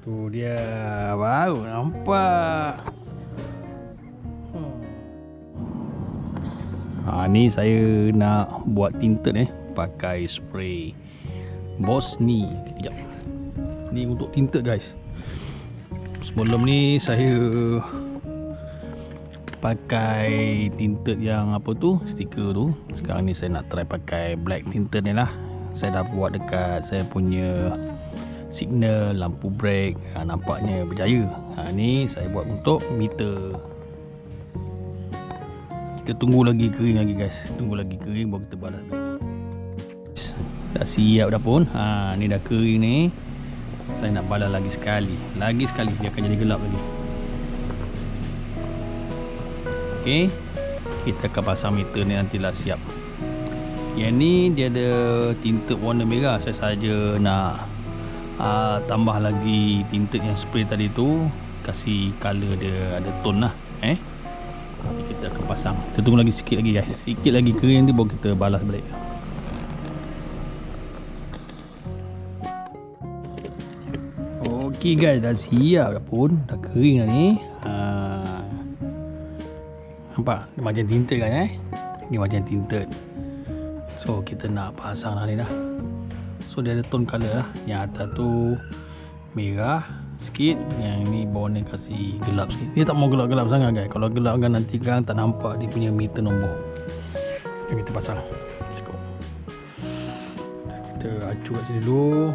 Tu dia, baru nampak. Ni saya nak buat tinted pakai spray Boss ni. Kejap. Ni untuk tinted guys. Sebelum ni saya pakai tinted yang apa tu, stiker tu. Sekarang ni saya nak try pakai black tinted ni lah. Saya dah buat dekat saya punya signal, lampu brake. Nampaknya berjaya. Ni saya buat untuk meter. Kita tunggu lagi kering lagi guys. Tunggu lagi kering baru kita balas balik. Dah siap dah pun. Ni dah kering ni. Saya nak balas lagi sekali. Lagi sekali dia akan jadi gelap lagi. Okey. Kita akan pasang meter ni nantilah siap. Yang ni dia ada tinted warna merah. Saya saja nak tambah lagi tinted yang spray tadi tu, kasih color dia ada tone lah. Nanti kita akan pasang. Kita tunggu lagi sikit lagi guys. Sikit lagi kering nanti baru kita balas balik. Okey guys, dah siap dah pun. Dah kering dah ni. Nampak? Dia macam tinted kan Ni macam tinted. So kita nak pasang dah ni dah. So dia ada tone color lah. Yang atas tu merah sikit, yang ni bawah ni kasih gelap sikit. Dia tak mau gelap-gelap sangat guys. Kalau gelap kan nanti kan tak nampak dia punya meter nombor. Jom kita pasang. Let's go. Kita acuh kat sini dulu.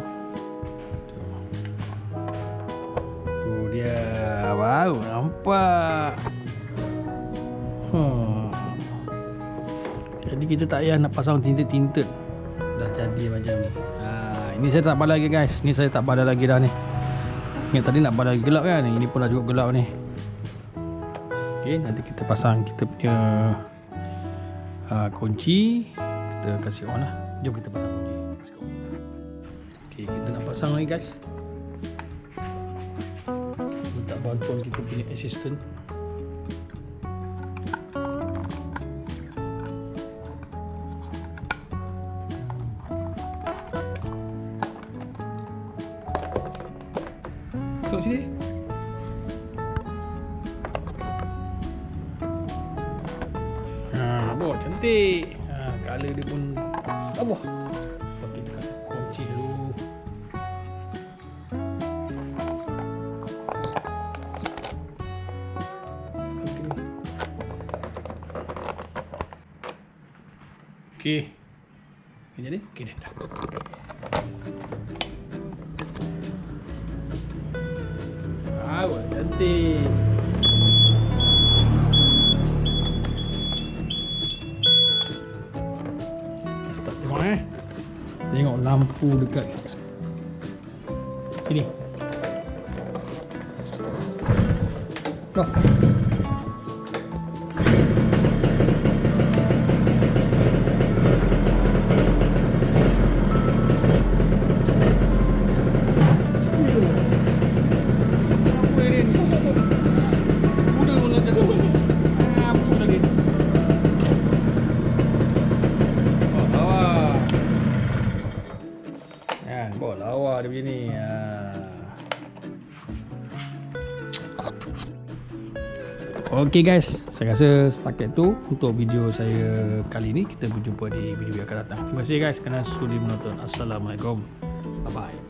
Tu dia, baru nampak. Jadi kita tak payah nak pasang tinted-tinted. Dah jadi macam ni. Ini saya tak balas lagi guys. Ni saya tak balas lagi dah ni. Ingat tadi nak balas lagi gelap kan. Ini pun dah cukup gelap ni. Okey, nanti kita pasang kita punya kunci. Kita kasih on lah. Jom kita pasang kunci. Let's go. Okey, kita nak pasang lagi guys. Minta bantuan kita punya assistant. Tengok sini. Nampak cantik. Color dia pun abah. Okey, kita kunci dulu. Okey. Ini jadi? Okey dah. Cantik. Start tengok Tengok lampu dekat sini. Go. Bawa lawa dia punya ni. Okey guys, saya rasa setakat tu untuk video saya kali ni. Kita berjumpa di video yang akan datang. Terima kasih guys kerana sudi menonton. Assalamualaikum. Bye bye.